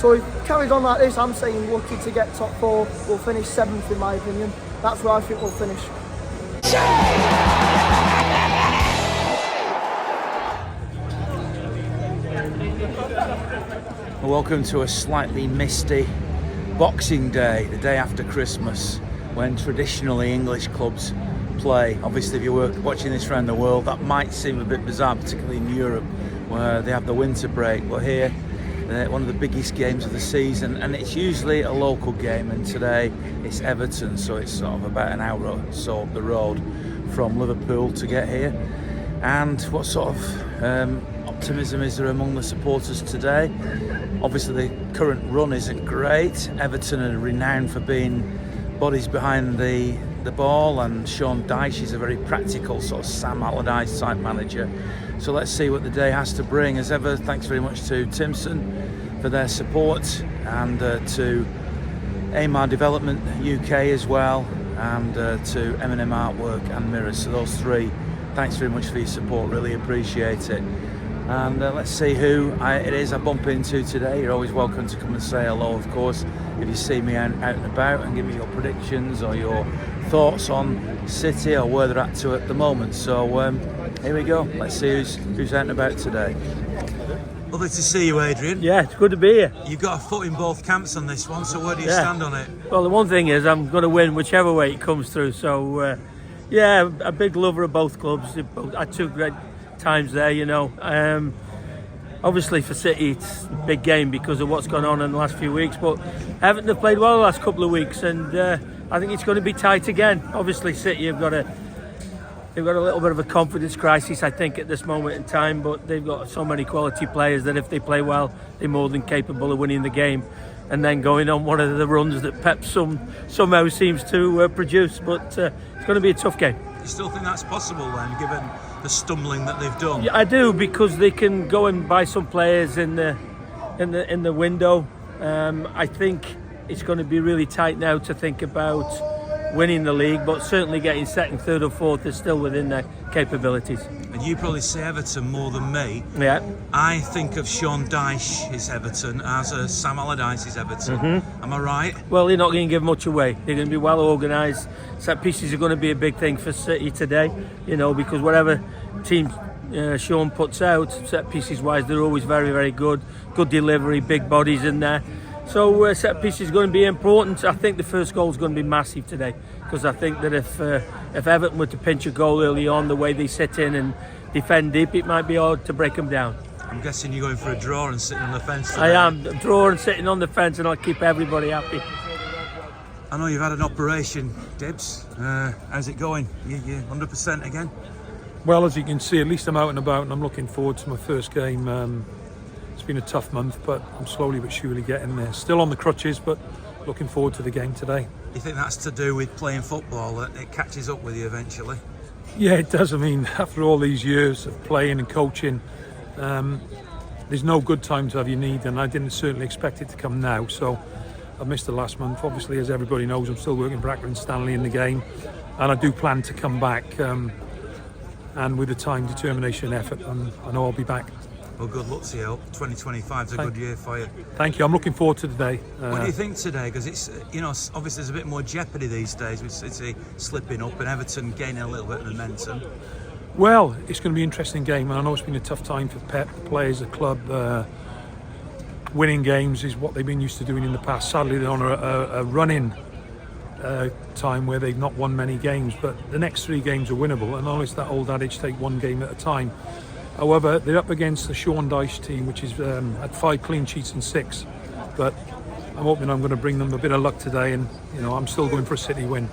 So if it carries on like this, I'm saying lucky to get top 4. We'll finish 7th in my opinion. That's where I think we'll finish. Welcome to a slightly misty Boxing Day, the day after Christmas, when traditionally English clubs play. Obviously, if you're watching this around the world, that might seem a bit bizarre, particularly in Europe, where they have the winter break. But here, one of the biggest games of the season, and it's usually a local game, and today it's Everton, so it's sort of about an hour or so up the road from Liverpool to get here. And what sort of optimism is there among the supporters today? Obviously the current run isn't great. Everton are renowned for being bodies behind the ball, and Sean Dyche is a very practical sort of Sam Allardyce type manager. So let's see what the day has to bring. As ever, thanks very much to Timpson for their support, and to Amar Development UK as well, and to M&M Artwork and Mirrors. So those three, thanks very much for your support, really appreciate it. And let's see who it is I bump into today. You're always welcome to come and say hello, of course, if you see me out and about, and give me your predictions or your thoughts on City or where they're at the moment. So here we go. Let's see who's out and about today. Lovely to see you, Adrian. Yeah, it's good to be here. You've got a foot in both camps on this one, so where do you stand on it? Well, the one thing is I'm going to win whichever way it comes through. So, yeah, a big lover of both clubs. I took great times there, you know. Obviously for City it's a big game because of what's gone on in the last few weeks, but Everton have played well the last couple of weeks, and I think it's going to be tight again. Obviously City have got a little bit of a confidence crisis, I think, at this moment in time, but they've got so many quality players that if they play well, they're more than capable of winning the game and then going on one of the runs that Pep somehow seems to produce. But it's going to be a tough game. You still think that's possible then, given the stumbling that they've done? Yeah, I do, because they can go and buy some players in the window. I think it's going to be really tight now to think about winning the league, but certainly getting second, third or fourth is still within their capabilities. And you probably say Everton more than me. Yeah. I think of Sean Dyche's Everton as a Sam Allardyce's Everton. Mm-hmm. Am I right? Well, they're not going to give much away. They're going to be well organised. Set pieces are going to be a big thing for City today, you know, because whatever team Sean puts out, set pieces wise, they're always very, very good. Good delivery, big bodies in there. So set piece is going to be important. I think the first goal is going to be massive today, because I think that if Everton were to pinch a goal early on, the way they sit in and defend deep, it might be hard to break them down. I'm guessing you're going for a draw and sitting on the fence today. I am. Draw and sitting on the fence, and I'll keep everybody happy. I know you've had an operation, Dibs. How's it going? You 100% again? Well, as you can see, at least I'm out and about, and I'm looking forward to my first game. It's been a tough month, but I'm slowly but surely getting there. Still on the crutches, but looking forward to the game today. You think that's to do with playing football, that it catches up with you eventually? Yeah, it does. I mean, after all these years of playing and coaching, there's no good time to have your knee, and I didn't certainly expect it to come now. So I missed the last month. Obviously, as everybody knows, I'm still working for Accrington Stanley in the game, and I do plan to come back. And with the time, determination, effort, I know I'll be back. Well, good luck to you. 2025 is a good year for you. Thank you. I'm looking forward to today. What do you think today? Because it's, you know, obviously there's a bit more jeopardy these days with City slipping up and Everton gaining a little bit of momentum. Well, it's going to be an interesting game, and I know it's been a tough time for Pep, the players, the club. Winning games is what they've been used to doing in the past. Sadly, they're on a run-in time where they've not won many games, but the next 3 games are winnable, and always that old adage, take one game at a time. However, they're up against the Sean Dyche team, which is had 5 clean sheets and 6. But I'm hoping I'm going to bring them a bit of luck today, and you know, I'm still going for a City win.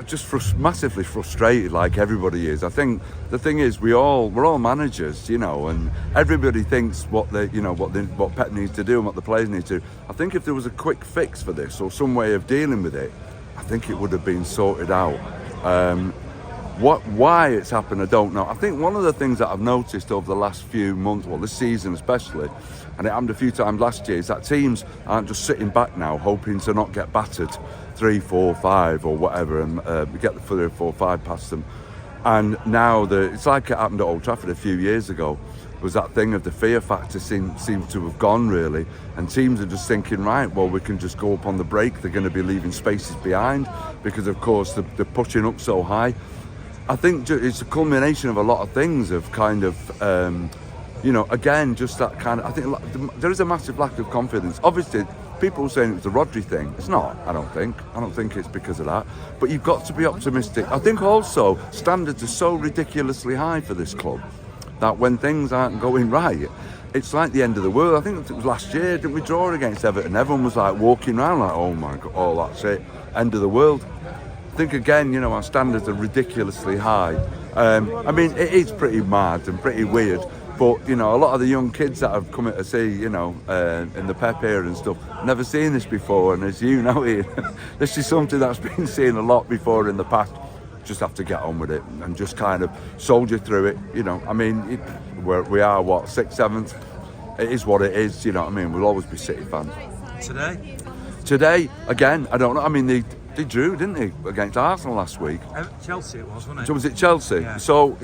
Just massively frustrated, like everybody is. I think the thing is, we're all managers, you know, and everybody thinks what Pep needs to do and what the players need to do. I think if there was a quick fix for this or some way of dealing with it, I think it would have been sorted out. Why it's happened, I don't know. I think one of the things that I've noticed over the last few months, well, this season especially, and it happened a few times last year, is that teams aren't just sitting back now hoping to not get battered 3, 4, 5 or whatever, and get the 3, 4, 5 past them. And now it's like it happened at Old Trafford a few years ago. was that thing of the fear factor seemed to have gone really, and teams are just thinking, right, well, we can just go up on the break. They're going to be leaving spaces behind because of course they're pushing up so high. I think it's a culmination of a lot of things, of kind of again, just that kind of, I think there is a massive lack of confidence. Obviously people were saying it was the Rodri thing. It's not, I don't think it's because of that, but you've got to be optimistic. I think also standards are so ridiculously high for this club that when things aren't going right, it's like the end of the world. I think it was last year, didn't we draw against Everton? Everyone was like walking around like, oh my God, oh that's it, end of the world. I think again, our standards are ridiculously high. I mean, it is pretty mad and pretty weird, but a lot of the young kids that have come in to see, in the Pep era and stuff, never seen this before. And as you know, Ian, this is something that's been seen a lot before in the past. Just have to get on with it and just kind of soldier through it. I mean, we are what, 6th, 7th. It is what it is. You know what I mean? We'll always be City fans. Today, again, I don't know. I mean, they drew, didn't they, against Arsenal last week? Chelsea it was, wasn't it? So was it Chelsea? Yeah. So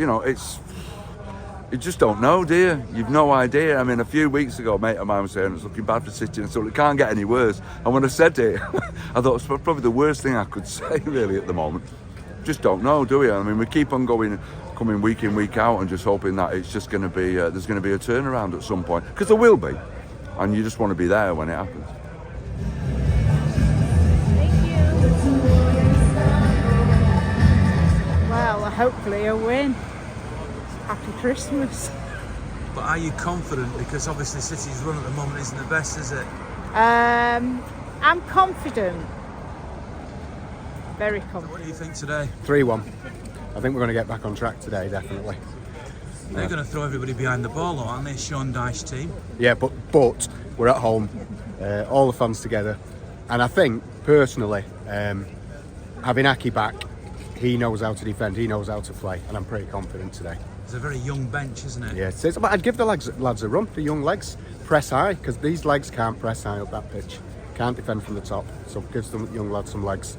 you just don't know, do you? You've no idea. I mean, a few weeks ago, a mate of mine was saying it's looking bad for City, and so it can't get any worse. And when I said it, I thought it was probably the worst thing I could say, really, at the moment. Just don't know, do we? I mean, we keep on coming week in, week out, and just hoping that it's just going to be there's going to be a turnaround at some point, because there will be, and you just want to be there when it happens. Well, hopefully a win. Happy Christmas. But are you confident? Because obviously City's run at the moment isn't the best, is it? I'm confident. Very confident. What do you think today? 3-1. I think we're going to get back on track today, definitely. They're going to throw everybody behind the ball, aren't they? Sean Dyche team. Yeah, but we're at home, all the fans together, and I think personally, having Aki back, he knows how to defend, he knows how to play, and I'm pretty confident today. It's a very young bench, isn't it? Yeah, but I'd give the lads a run. The young legs press high, because these legs can't press high up that pitch, can't defend from the top. So it gives them young lads some legs.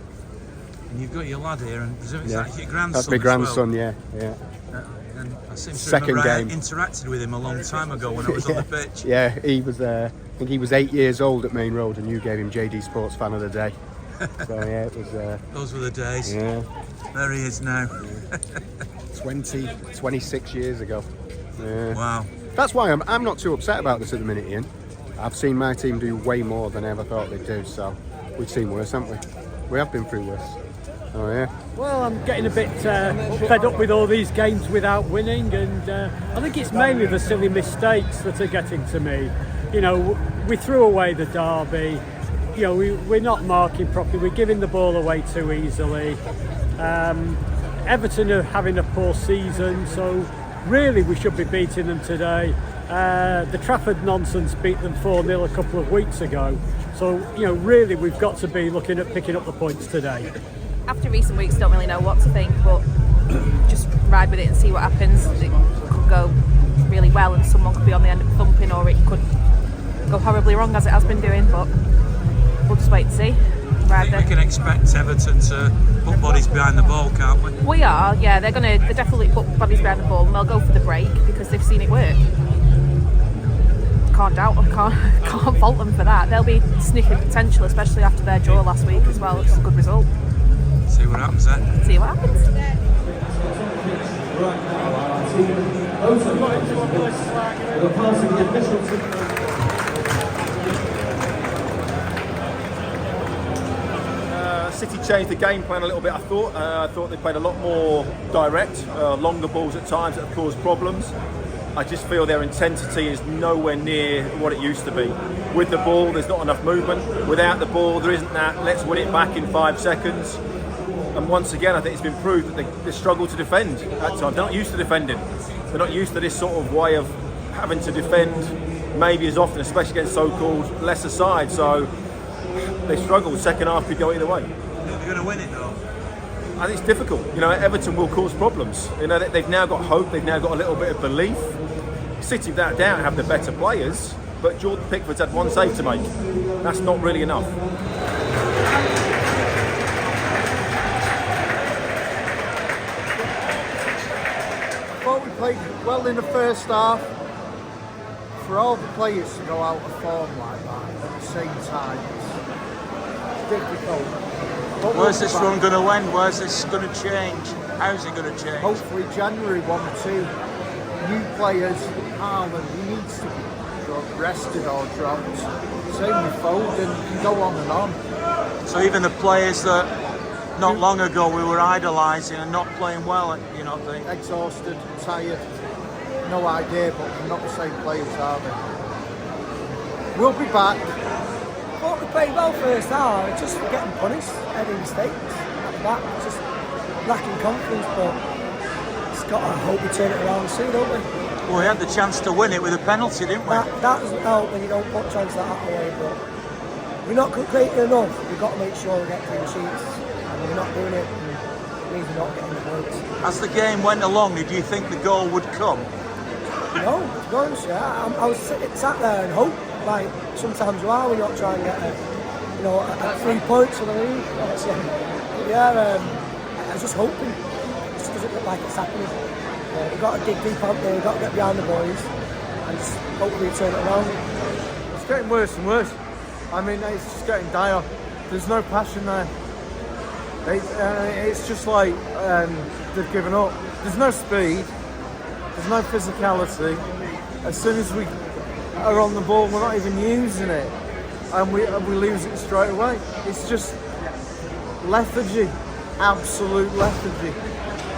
And you've got your lad here, and presumably it's your grandson. That's my grandson, as well. Yeah. And I seem to Second remember game. I interacted with him a long time ago when I was on the pitch. Yeah, he was. I think he was 8 years old at Main Road, and you gave him JD Sports Fan of the Day. So yeah, it was. Those were the days. Yeah. There he is now. 26 years ago. Yeah. Wow. That's why I'm not too upset about this at the minute, Ian. I've seen my team do way more than I ever thought they'd do, so we've seen worse, haven't we? We have been through worse. Oh yeah. Well, I'm getting a bit fed up with all these games without winning, and I think it's mainly the silly mistakes that are getting to me. We threw away the derby. We're not marking properly. We're giving the ball away too easily. Everton are having a poor season, so really we should be beating them today. The Trafford nonsense beat them 4-0 a couple of weeks ago. So, really we've got to be looking at picking up the points today. After recent weeks, don't really know what to think, but just ride with it and see what happens. It could go really well and someone could be on the end of thumping, or it could go horribly wrong as it has been doing, but we'll just wait and see. I think we can expect Everton to put bodies behind the ball, can't we? We are, yeah. They're definitely put bodies behind the ball, and they'll go for the break because they've seen it work. Can't doubt them, can't fault them for that. They'll be sniffing potential, especially after their draw last week as well, which is a good result. See what happens then. See what happens. City changed the game plan a little bit, I thought. I thought they played a lot more direct, longer balls at times that have caused problems. I just feel their intensity is nowhere near what it used to be. With the ball, there's not enough movement. Without the ball, there isn't that, let's win it back in 5 seconds. And once again, I think it's been proved that they struggle to defend at times. They're not used to defending. They're not used to this sort of way of having to defend maybe as often, especially against so-called lesser sides. So they struggle. Second half could go either way. They're going to win it though. I think it's difficult. Everton will cause problems. They've now got hope. They've now got a little bit of belief. City, without doubt, have the better players, but Jordan Pickford's had one save to make. That's not really enough. Well, we played well in the first half. for all the players to go out of form like that at the same time, it's difficult. But Where's this run going to end? Where's this going to change? How's it going to change? Hopefully January 1 or 2. New players, Haaland, he needs to be rested or dropped. Same with Foden, you go on and on. So even the players that not long ago we were idolising and not playing well, you know, think? Exhausted, tired, no idea, but they're not the same players, are they? We'll be back. Thought we played well first half, just getting punished, heavy mistakes at the back, just lacking confidence, but it's got to hope we turn it around soon, don't we? Well, we had the chance to win it with a penalty, didn't we? That doesn't help when you don't put chances like that away, but we're not creating enough. We've got to make sure we get clean sheets, and we're not doing it, and it means we're not getting the points. As the game went along, did you think the goal would come? No, to be honest, yeah, I was sat there and hope, like sometimes you are when you're not trying to get a 3 points for the league. I was just hoping. It just doesn't look like it's happening. We've got to dig deep out there, we've got to get behind the boys and just hopefully turn it around. It's getting worse and worse. I mean, it's just getting dire. There's no passion there. It's just like they've given up. There's no speed, there's no physicality. As soon as we are on the ball, we're not even using it. And we lose it straight away. It's just lethargy, absolute lethargy.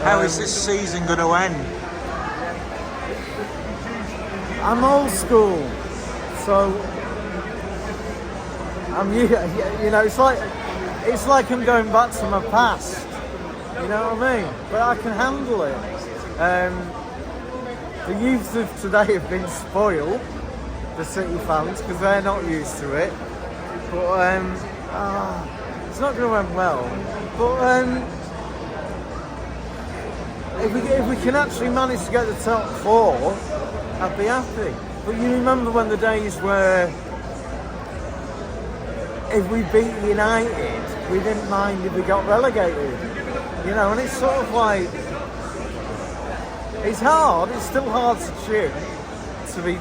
How is this season going to end? I'm old school, so I'm it's like I'm going back to my past. You know what I mean? But I can handle it. The youth of today have been spoiled, the City fans, because they're not used to it. But it's not going to end well. But if we can actually manage to get the top 4, I'd be happy. But you remember when the days where if we beat United, we didn't mind if we got relegated. You know, and it's sort of like, it's hard, it's still hard to chew, to be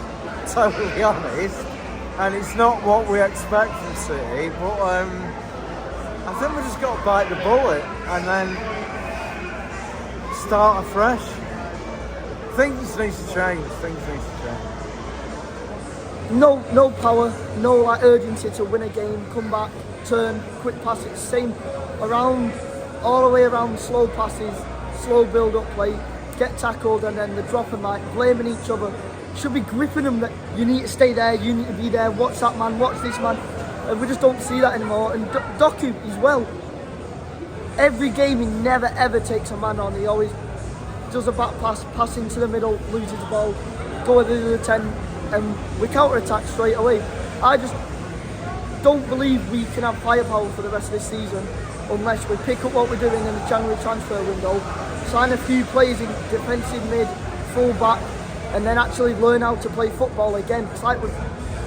totally honest. And it's not what we expect from City, but I think we just got to bite the bullet and then start afresh. Things need to change. No power, no urgency to win a game, come back, turn, quick passes, same around, all the way around, slow passes, slow build up play, get tackled and then the dropping, blaming each other. Should be gripping them that you need to stay there, you need to be there, watch that man, watch this man. And we just don't see that anymore. And Doku as well. Every game he never ever takes a man on. He always does a back pass into the middle, loses the ball, go to the 10, and we counter-attack straight away. I just don't believe we can have firepower for the rest of this season unless we pick up what we're doing in the January transfer window, sign a few players in defensive mid, full back, and then actually learn how to play football again. It's like when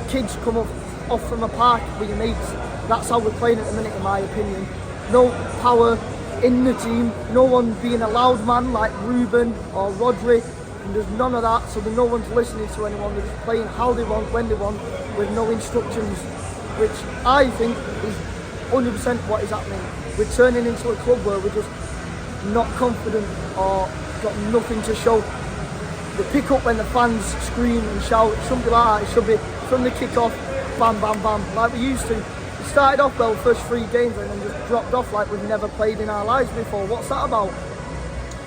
kids come off from a park with your mates. That's how we're playing at the minute, in my opinion. No power in the team, no one being a loud man like Ruben or Rodri, and there's none of that, so no one's listening to anyone. They're just playing how they want, when they want, with no instructions, which I think is 100% what is happening. We're turning into a club where we're just not confident or got nothing to show. They pick up when the fans scream and shout. It shouldn't be like that. It should be from the kick-off, bam, bam, bam, like we used to. We started off well first 3 games and then just dropped off like we've never played in our lives before. What's that about?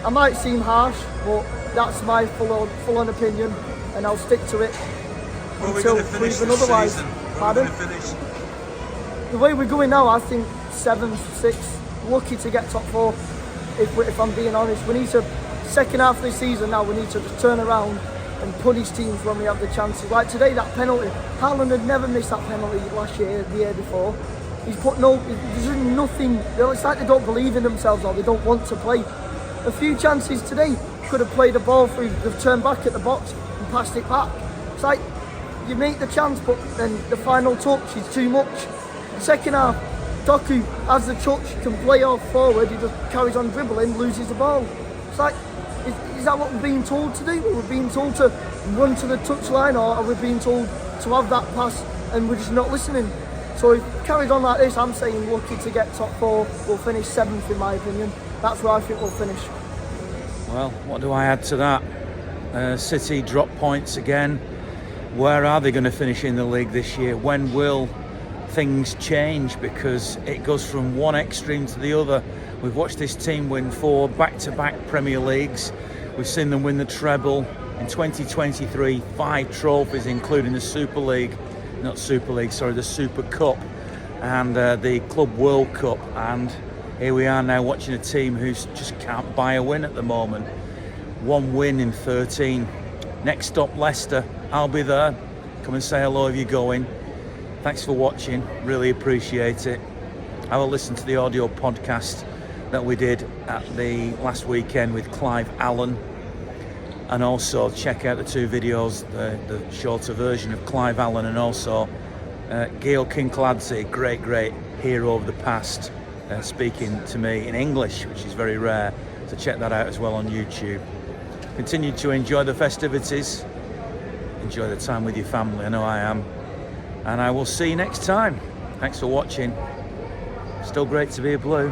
I might seem harsh, but that's my full-on opinion, and I'll stick to it until proven otherwise. Pardon? The way we're going now, I think 7th, 6th, lucky to get top 4. If I'm being honest, we need to. Second half of the season now, we need to just turn around and punish teams when we have the chances. Like today, that penalty, Haaland had never missed that penalty last year, the year before. He's put there's nothing, it's like they don't believe in themselves or they don't want to play. A few chances today, could have played a ball through, they've turned back at the box and passed it back. It's like, you make the chance, but then the final touch is too much. Second half, Doku has the touch, can play off forward, he just carries on dribbling, loses the ball. It's like, Is that what we're being told to do? Are we being told to run to the touchline, or are we being told to have that pass and we're just not listening? So if it carries on like this, I'm saying lucky to get top 4. We'll finish 7th in my opinion. That's where I think we'll finish. Well, what do I add to that? City drop points again. Where are they going to finish in the league this year? When will things change? Because it goes from one extreme to the other. We've watched this team win 4 back-to-back Premier Leagues. We've seen them win the treble. In 2023, 5 trophies, including the Super League. Not Super League, sorry, the Super Cup and the Club World Cup. And here we are now watching a team who just can't buy a win at the moment. 1 win in 13. Next stop, Leicester. I'll be there. Come and say hello if you're going. Thanks for watching. Really appreciate it. Have a listen to the audio podcast that we did at the last weekend with Clive Allen. And also check out the 2 videos, the shorter version of Clive Allen and also Gail Kinkladze, great hero of the past, speaking to me in English, which is very rare. So check that out as well on YouTube. Continue to enjoy the festivities. Enjoy the time with your family, I know I am. And I will see you next time. Thanks for watching. Still great to be a Blue.